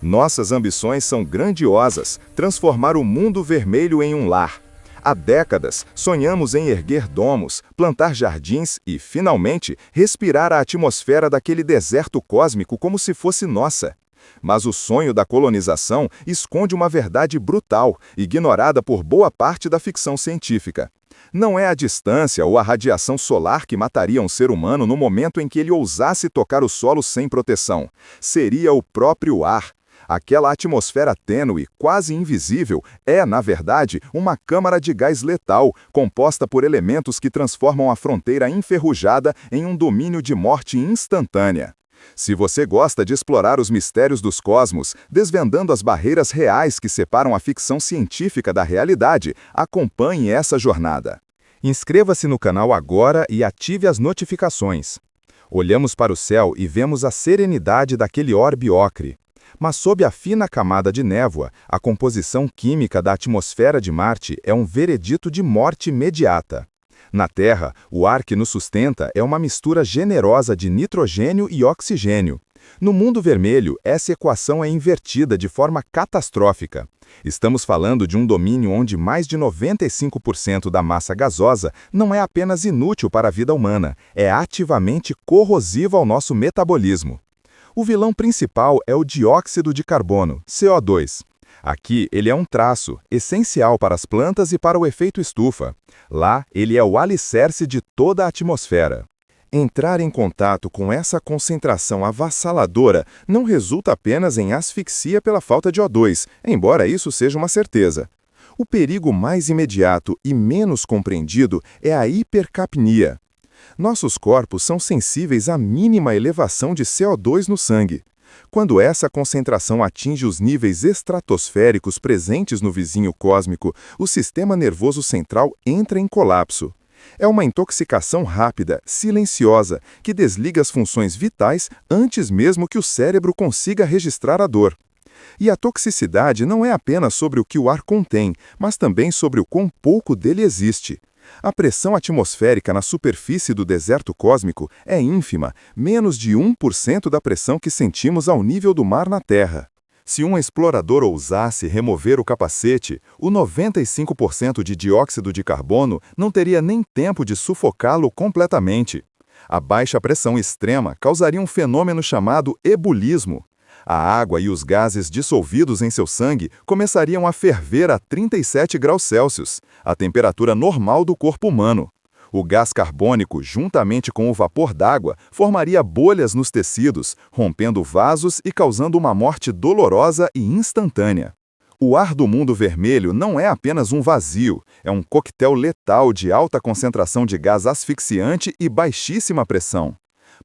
Nossas ambições são grandiosas, transformar o mundo vermelho em um lar. Há décadas, sonhamos em erguer domos, plantar jardins e, finalmente, respirar a atmosfera daquele deserto cósmico como se fosse nossa. Mas o sonho da colonização esconde uma verdade brutal, ignorada por boa parte da ficção científica. Não é a distância ou a radiação solar que mataria um ser humano no momento em que ele ousasse tocar o solo sem proteção. Seria o próprio ar. Aquela atmosfera tênue, quase invisível, é, na verdade, uma câmara de gás letal, composta por elementos que transformam a fronteira enferrujada em um domínio de morte instantânea. Se você gosta de explorar os mistérios dos cosmos, desvendando as barreiras reais que separam a ficção científica da realidade, acompanhe essa jornada. Inscreva-se no canal agora e ative as notificações. Olhamos para o céu e vemos a serenidade daquele orbe ocre. Mas sob a fina camada de névoa, a composição química da atmosfera de Marte é um veredito de morte imediata. Na Terra, o ar que nos sustenta é uma mistura generosa de nitrogênio e oxigênio. No mundo vermelho, essa equação é invertida de forma catastrófica. Estamos falando de um domínio onde mais de 95% da massa gasosa não é apenas inútil para a vida humana, é ativamente corrosiva ao nosso metabolismo. O vilão principal é o dióxido de carbono, CO2. Aqui, ele é um traço, essencial para as plantas e para o efeito estufa. Lá, ele é o alicerce de toda a atmosfera. Entrar em contato com essa concentração avassaladora não resulta apenas em asfixia pela falta de O2, embora isso seja uma certeza. O perigo mais imediato e menos compreendido é a hipercapnia. Nossos corpos são sensíveis à mínima elevação de CO2 no sangue. Quando essa concentração atinge os níveis estratosféricos presentes no vizinho cósmico, o sistema nervoso central entra em colapso. É uma intoxicação rápida, silenciosa, que desliga as funções vitais antes mesmo que o cérebro consiga registrar a dor. E a toxicidade não é apenas sobre o que o ar contém, mas também sobre o quão pouco dele existe. A pressão atmosférica na superfície do deserto cósmico é ínfima, menos de 1% da pressão que sentimos ao nível do mar na Terra. Se um explorador ousasse remover o capacete, o 95% de dióxido de carbono não teria nem tempo de sufocá-lo completamente. A baixa pressão extrema causaria um fenômeno chamado ebulismo. A água e os gases dissolvidos em seu sangue começariam a ferver a 37 graus Celsius, a temperatura normal do corpo humano. O gás carbônico, juntamente com o vapor d'água, formaria bolhas nos tecidos, rompendo vasos e causando uma morte dolorosa e instantânea. O ar do mundo vermelho não é apenas um vazio, é um coquetel letal de alta concentração de gás asfixiante e baixíssima pressão.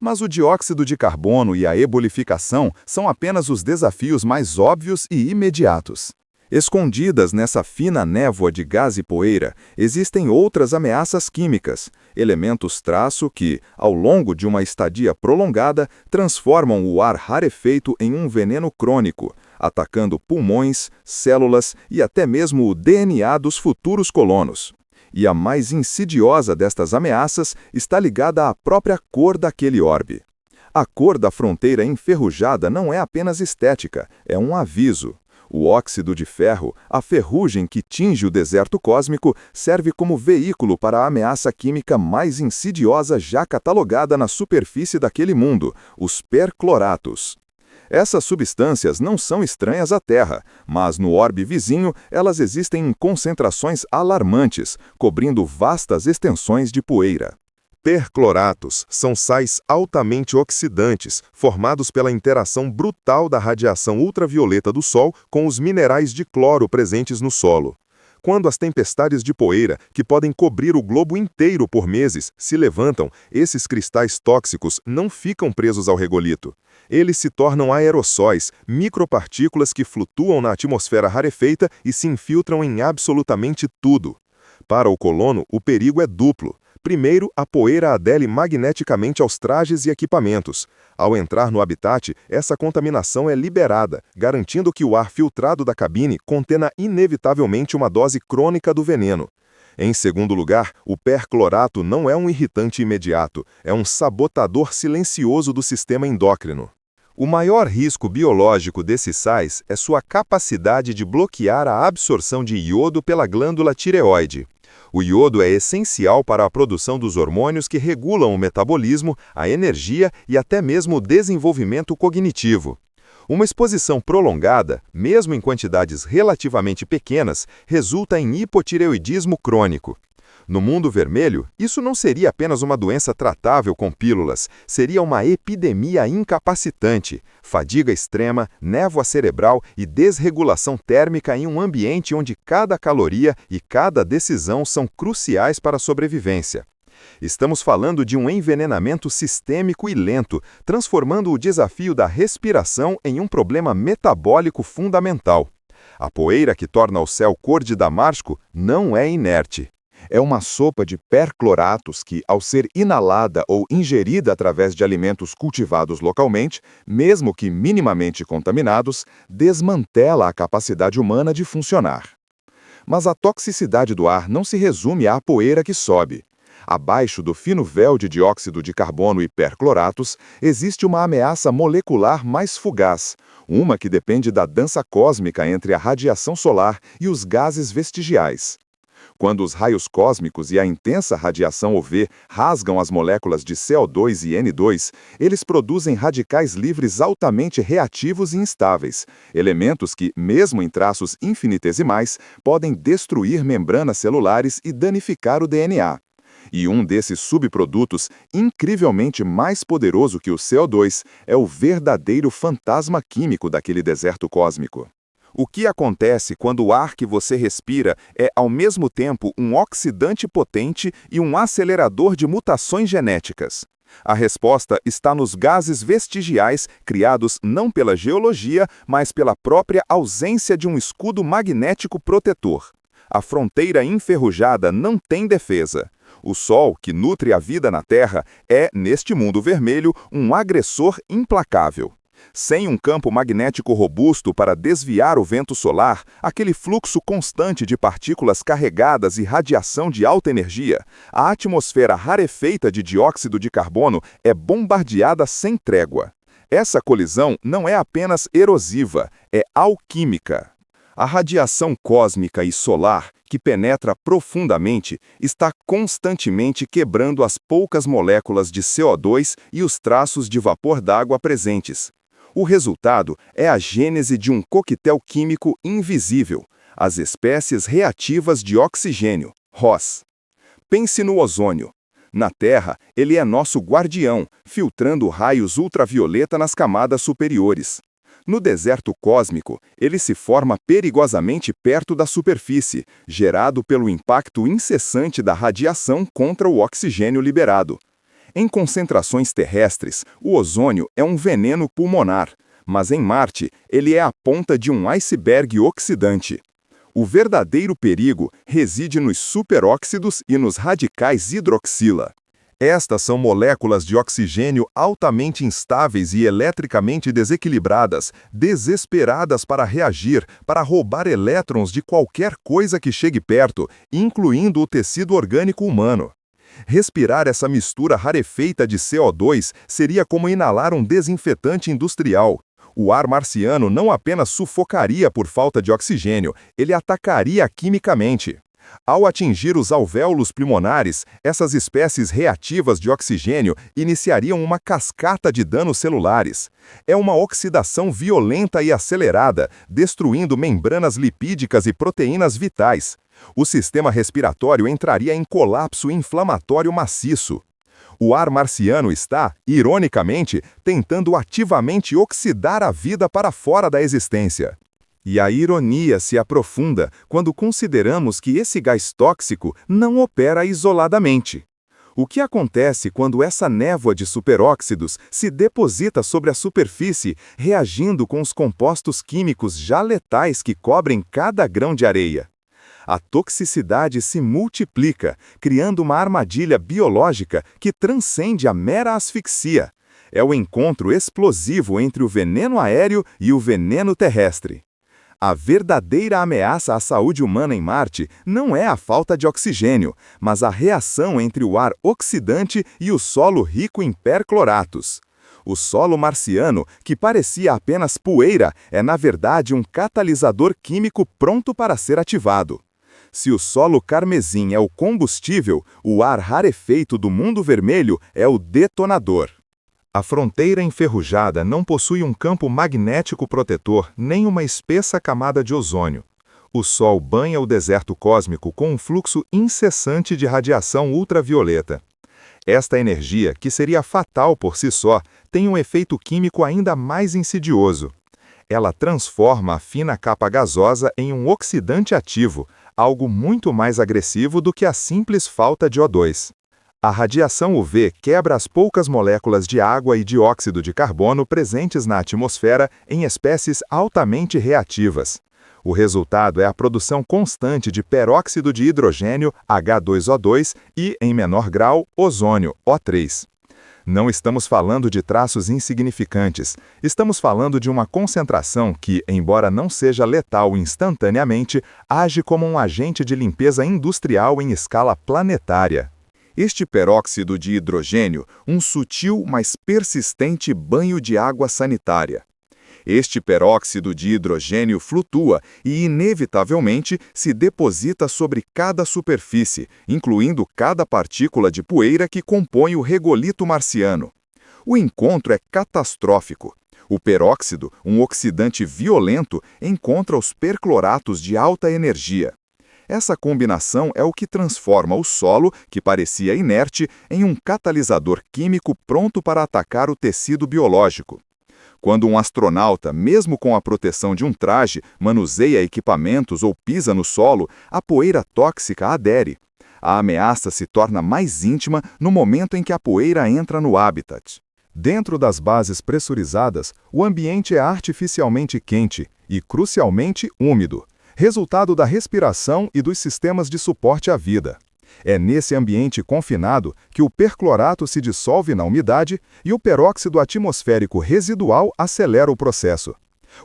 Mas o dióxido de carbono e a ebulificação são apenas os desafios mais óbvios e imediatos. Escondidas nessa fina névoa de gás e poeira, existem outras ameaças químicas, elementos traço que, ao longo de uma estadia prolongada, transformam o ar rarefeito em um veneno crônico, atacando pulmões, células e até mesmo o DNA dos futuros colonos. E a mais insidiosa destas ameaças está ligada à própria cor daquele orbe. A cor da fronteira enferrujada não é apenas estética, é um aviso. O óxido de ferro, a ferrugem que tinge o deserto cósmico, serve como veículo para a ameaça química mais insidiosa já catalogada na superfície daquele mundo, os percloratos. Essas substâncias não são estranhas à Terra, mas no orbe vizinho elas existem em concentrações alarmantes, cobrindo vastas extensões de poeira. Percloratos são sais altamente oxidantes, formados pela interação brutal da radiação ultravioleta do Sol com os minerais de cloro presentes no solo. Quando as tempestades de poeira, que podem cobrir o globo inteiro por meses, se levantam, esses cristais tóxicos não ficam presos ao regolito. Eles se tornam aerossóis, micropartículas que flutuam na atmosfera rarefeita e se infiltram em absolutamente tudo. Para o colono, o perigo é duplo. Primeiro, a poeira adere magneticamente aos trajes e equipamentos. Ao entrar no habitat, essa contaminação é liberada, garantindo que o ar filtrado da cabine contenha inevitavelmente uma dose crônica do veneno. Em segundo lugar, o perclorato não é um irritante imediato, é um sabotador silencioso do sistema endócrino. O maior risco biológico desses sais é sua capacidade de bloquear a absorção de iodo pela glândula tireoide. O iodo é essencial para a produção dos hormônios que regulam o metabolismo, a energia e até mesmo o desenvolvimento cognitivo. Uma exposição prolongada, mesmo em quantidades relativamente pequenas, resulta em hipotireoidismo crônico. No mundo vermelho, isso não seria apenas uma doença tratável com pílulas, seria uma epidemia incapacitante, fadiga extrema, névoa cerebral e desregulação térmica em um ambiente onde cada caloria e cada decisão são cruciais para a sobrevivência. Estamos falando de um envenenamento sistêmico e lento, transformando o desafio da respiração em um problema metabólico fundamental. A poeira que torna o céu cor de damasco não é inerte. É uma sopa de percloratos que, ao ser inalada ou ingerida através de alimentos cultivados localmente, mesmo que minimamente contaminados, desmantela a capacidade humana de funcionar. Mas a toxicidade do ar não se resume à poeira que sobe. Abaixo do fino véu de dióxido de carbono e percloratos, existe uma ameaça molecular mais fugaz, uma que depende da dança cósmica entre a radiação solar e os gases vestigiais. Quando os raios cósmicos e a intensa radiação UV rasgam as moléculas de CO2 e N2, eles produzem radicais livres altamente reativos e instáveis, elementos que, mesmo em traços infinitesimais, podem destruir membranas celulares e danificar o DNA. E um desses subprodutos, incrivelmente mais poderoso que o CO2, é o verdadeiro fantasma químico daquele deserto cósmico. O que acontece quando o ar que você respira é, ao mesmo tempo, um oxidante potente e um acelerador de mutações genéticas? A resposta está nos gases vestigiais criados não pela geologia, mas pela própria ausência de um escudo magnético protetor. A fronteira enferrujada não tem defesa. O Sol, que nutre a vida na Terra, é, neste mundo vermelho, um agressor implacável. Sem um campo magnético robusto para desviar o vento solar, aquele fluxo constante de partículas carregadas e radiação de alta energia, a atmosfera rarefeita de dióxido de carbono é bombardeada sem trégua. Essa colisão não é apenas erosiva, é alquímica. A radiação cósmica e solar, que penetra profundamente, está constantemente quebrando as poucas moléculas de CO2 e os traços de vapor d'água presentes. O resultado é a gênese de um coquetel químico invisível, as espécies reativas de oxigênio, ROS. Pense no ozônio. Na Terra, ele é nosso guardião, filtrando raios ultravioleta nas camadas superiores. No deserto cósmico, ele se forma perigosamente perto da superfície, gerado pelo impacto incessante da radiação contra o oxigênio liberado. Em concentrações terrestres, o ozônio é um veneno pulmonar, mas em Marte, ele é a ponta de um iceberg oxidante. O verdadeiro perigo reside nos superóxidos e nos radicais hidroxila. Estas são moléculas de oxigênio altamente instáveis e eletricamente desequilibradas, desesperadas para reagir, para roubar elétrons de qualquer coisa que chegue perto, incluindo o tecido orgânico humano. Respirar essa mistura rarefeita de CO2 seria como inalar um desinfetante industrial. O ar marciano não apenas sufocaria por falta de oxigênio, ele atacaria quimicamente. Ao atingir os alvéolos pulmonares, essas espécies reativas de oxigênio iniciariam uma cascata de danos celulares. É uma oxidação violenta e acelerada, destruindo membranas lipídicas e proteínas vitais. O sistema respiratório entraria em colapso inflamatório maciço. O ar marciano está, ironicamente, tentando ativamente oxidar a vida para fora da existência. E a ironia se aprofunda quando consideramos que esse gás tóxico não opera isoladamente. O que acontece quando essa névoa de superóxidos se deposita sobre a superfície, reagindo com os compostos químicos já letais que cobrem cada grão de areia? A toxicidade se multiplica, criando uma armadilha biológica que transcende a mera asfixia. É o encontro explosivo entre o veneno aéreo e o veneno terrestre. A verdadeira ameaça à saúde humana em Marte não é a falta de oxigênio, mas a reação entre o ar oxidante e o solo rico em percloratos. O solo marciano, que parecia apenas poeira, é na verdade um catalisador químico pronto para ser ativado. Se o solo carmesim é o combustível, o ar rarefeito do mundo vermelho é o detonador. A fronteira enferrujada não possui um campo magnético protetor nem uma espessa camada de ozônio. O Sol banha o deserto cósmico com um fluxo incessante de radiação ultravioleta. Esta energia, que seria fatal por si só, tem um efeito químico ainda mais insidioso. Ela transforma a fina capa gasosa em um oxidante ativo, algo muito mais agressivo do que a simples falta de O2. A radiação UV quebra as poucas moléculas de água e dióxido de carbono presentes na atmosfera em espécies altamente reativas. O resultado é a produção constante de peróxido de hidrogênio, H2O2, e, em menor grau, ozônio, O3. Não estamos falando de traços insignificantes. Estamos falando de uma concentração que, embora não seja letal instantaneamente, age como um agente de limpeza industrial em escala planetária. Este peróxido de hidrogênio, um sutil, mas persistente banho de água sanitária. Este peróxido de hidrogênio flutua e, inevitavelmente, se deposita sobre cada superfície, incluindo cada partícula de poeira que compõe o regolito marciano. O encontro é catastrófico. O peróxido, um oxidante violento, encontra os percloratos de alta energia. Essa combinação é o que transforma o solo, que parecia inerte, em um catalisador químico pronto para atacar o tecido biológico. Quando um astronauta, mesmo com a proteção de um traje, manuseia equipamentos ou pisa no solo, a poeira tóxica adere. A ameaça se torna mais íntima no momento em que a poeira entra no habitat. Dentro das bases pressurizadas, o ambiente é artificialmente quente e, crucialmente, úmido, resultado da respiração e dos sistemas de suporte à vida. É nesse ambiente confinado que o perclorato se dissolve na umidade e o peróxido atmosférico residual acelera o processo.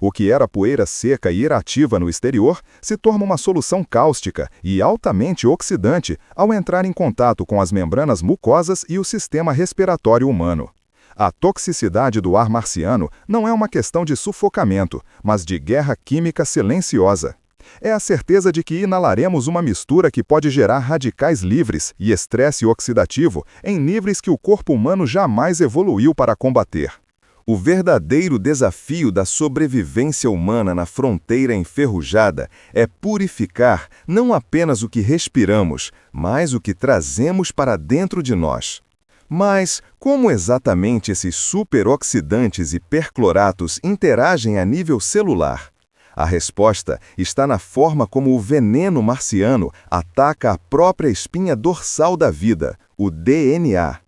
O que era poeira seca e irativa no exterior se torna uma solução cáustica e altamente oxidante ao entrar em contato com as membranas mucosas e o sistema respiratório humano. A toxicidade do ar marciano não é uma questão de sufocamento, mas de guerra química silenciosa. É a certeza de que inalaremos uma mistura que pode gerar radicais livres e estresse oxidativo em níveis que o corpo humano jamais evoluiu para combater. O verdadeiro desafio da sobrevivência humana na fronteira enferrujada é purificar não apenas o que respiramos, mas o que trazemos para dentro de nós. Mas como exatamente esses superoxidantes e percloratos interagem a nível celular? A resposta está na forma como o veneno marciano ataca a própria espinha dorsal da vida, o DNA.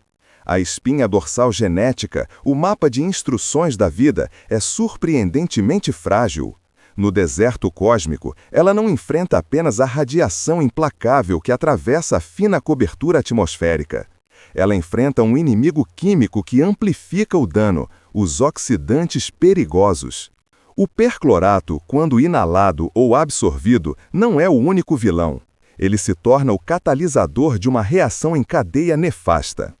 A espinha dorsal genética, o mapa de instruções da vida, é surpreendentemente frágil. No deserto cósmico, ela não enfrenta apenas a radiação implacável que atravessa a fina cobertura atmosférica. Ela enfrenta um inimigo químico que amplifica o dano, os oxidantes perigosos. O perclorato, quando inalado ou absorvido, não é o único vilão. Ele se torna o catalisador de uma reação em cadeia nefasta.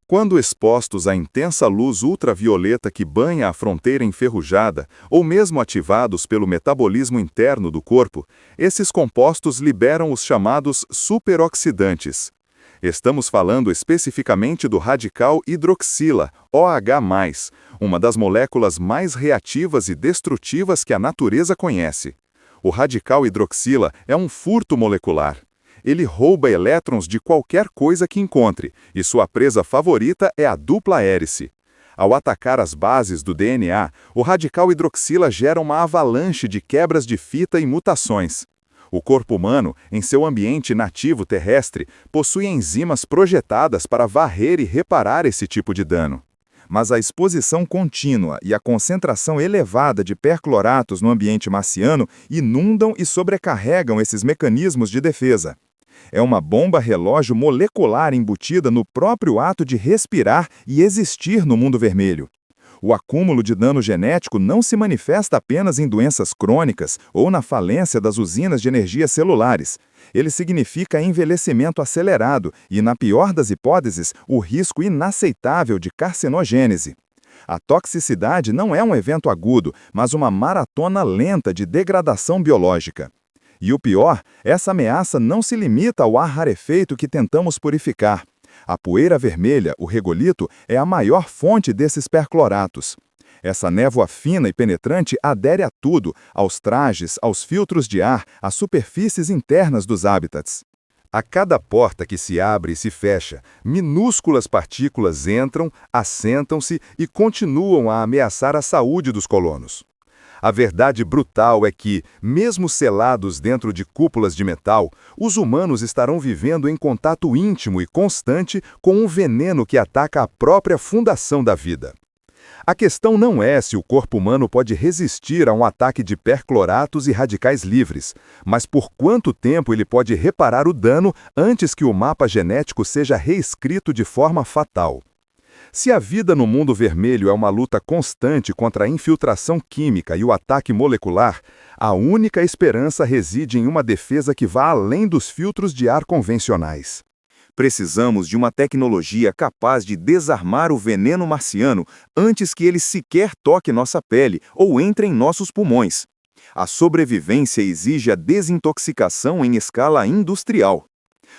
Quando expostos à intensa luz ultravioleta que banha a fronteira enferrujada, ou mesmo ativados pelo metabolismo interno do corpo, esses compostos liberam os chamados superoxidantes. Estamos falando especificamente do radical hidroxila, OH+, uma das moléculas mais reativas e destrutivas que a natureza conhece. O radical hidroxila é um furto molecular. Ele rouba elétrons de qualquer coisa que encontre, e sua presa favorita é a dupla hélice. Ao atacar as bases do DNA, o radical hidroxila gera uma avalanche de quebras de fita e mutações. O corpo humano, em seu ambiente nativo terrestre, possui enzimas projetadas para varrer e reparar esse tipo de dano. Mas a exposição contínua e a concentração elevada de percloratos no ambiente marciano inundam e sobrecarregam esses mecanismos de defesa. É uma bomba relógio molecular embutida no próprio ato de respirar e existir no mundo vermelho. O acúmulo de dano genético não se manifesta apenas em doenças crônicas ou na falência das usinas de energia celulares. Ele significa envelhecimento acelerado e, na pior das hipóteses, o risco inaceitável de carcinogênese. A toxicidade não é um evento agudo, mas uma maratona lenta de degradação biológica. E o pior, essa ameaça não se limita ao ar rarefeito que tentamos purificar. A poeira vermelha, o regolito, é a maior fonte desses percloratos. Essa névoa fina e penetrante adere a tudo, aos trajes, aos filtros de ar, às superfícies internas dos hábitats. A cada porta que se abre e se fecha, minúsculas partículas entram, assentam-se e continuam a ameaçar a saúde dos colonos. A verdade brutal é que, mesmo selados dentro de cúpulas de metal, os humanos estarão vivendo em contato íntimo e constante com um veneno que ataca a própria fundação da vida. A questão não é se o corpo humano pode resistir a um ataque de percloratos e radicais livres, mas por quanto tempo ele pode reparar o dano antes que o mapa genético seja reescrito de forma fatal. Se a vida no mundo vermelho é uma luta constante contra a infiltração química e o ataque molecular, a única esperança reside em uma defesa que vá além dos filtros de ar convencionais. Precisamos de uma tecnologia capaz de desarmar o veneno marciano antes que ele sequer toque nossa pele ou entre em nossos pulmões. A sobrevivência exige a desintoxicação em escala industrial.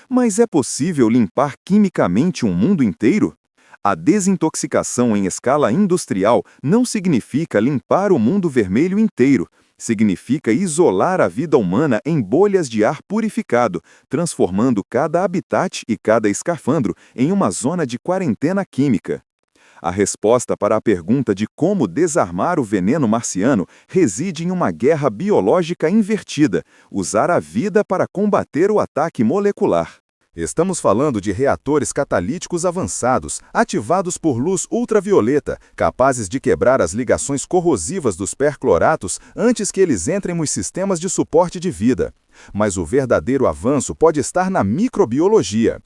Mas é possível limpar quimicamente um mundo inteiro? A desintoxicação em escala industrial não significa limpar o mundo vermelho inteiro. Significa isolar a vida humana em bolhas de ar purificado, transformando cada habitat e cada escafandro em uma zona de quarentena química. A resposta para a pergunta de como desarmar o veneno marciano reside em uma guerra biológica invertida: usar a vida para combater o ataque molecular. Estamos falando de reatores catalíticos avançados, ativados por luz ultravioleta, capazes de quebrar as ligações corrosivas dos percloratos antes que eles entrem nos sistemas de suporte de vida. Mas o verdadeiro avanço pode estar na microbiologia.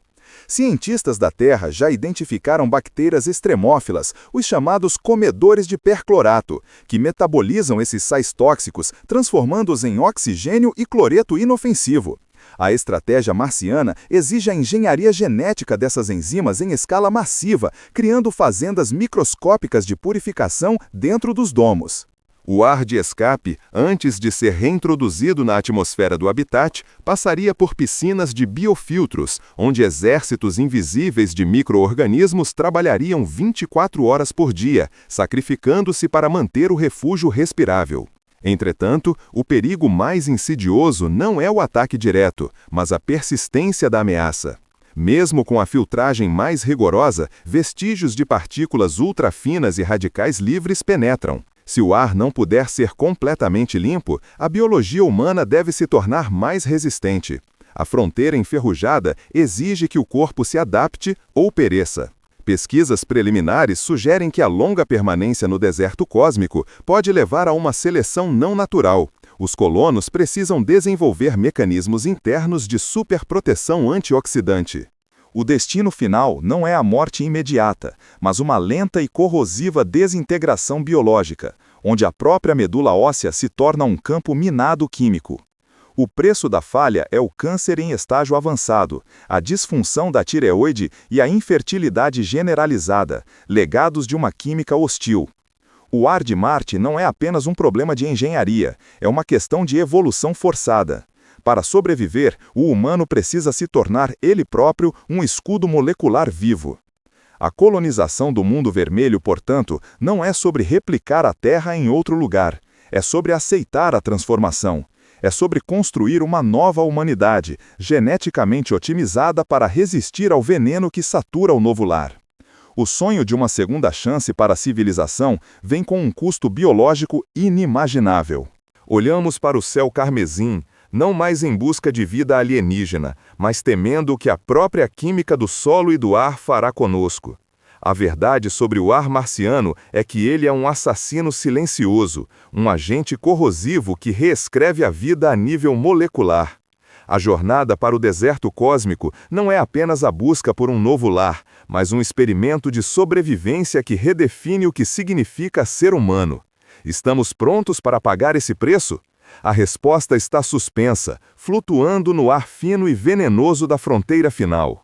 Cientistas da Terra já identificaram bactérias extremófilas, os chamados comedores de perclorato, que metabolizam esses sais tóxicos, transformando-os em oxigênio e cloreto inofensivo. A estratégia marciana exige a engenharia genética dessas enzimas em escala massiva, criando fazendas microscópicas de purificação dentro dos domos. O ar de escape, antes de ser reintroduzido na atmosfera do habitat, passaria por piscinas de biofiltros, onde exércitos invisíveis de micro-organismos trabalhariam 24 horas por dia, sacrificando-se para manter o refúgio respirável. Entretanto, o perigo mais insidioso não é o ataque direto, mas a persistência da ameaça. Mesmo com a filtragem mais rigorosa, vestígios de partículas ultrafinas e radicais livres penetram. Se o ar não puder ser completamente limpo, a biologia humana deve se tornar mais resistente. A fronteira enferrujada exige que o corpo se adapte ou pereça. Pesquisas preliminares sugerem que a longa permanência no deserto cósmico pode levar a uma seleção não natural. Os colonos precisam desenvolver mecanismos internos de superproteção antioxidante. O destino final não é a morte imediata, mas uma lenta e corrosiva desintegração biológica, onde a própria medula óssea se torna um campo minado químico. O preço da falha é o câncer em estágio avançado, a disfunção da tireoide e a infertilidade generalizada, legados de uma química hostil. O ar de Marte não é apenas um problema de engenharia, é uma questão de evolução forçada. Para sobreviver, o humano precisa se tornar ele próprio um escudo molecular vivo. A colonização do mundo vermelho, portanto, não é sobre replicar a Terra em outro lugar, é sobre aceitar a transformação. É sobre construir uma nova humanidade, geneticamente otimizada para resistir ao veneno que satura o novo lar. O sonho de uma segunda chance para a civilização vem com um custo biológico inimaginável. Olhamos para o céu carmesim, não mais em busca de vida alienígena, mas temendo o que a própria química do solo e do ar fará conosco. A verdade sobre o ar marciano é que ele é um assassino silencioso, um agente corrosivo que reescreve a vida a nível molecular. A jornada para o deserto cósmico não é apenas a busca por um novo lar, mas um experimento de sobrevivência que redefine o que significa ser humano. Estamos prontos para pagar esse preço? A resposta está suspensa, flutuando no ar fino e venenoso da fronteira final.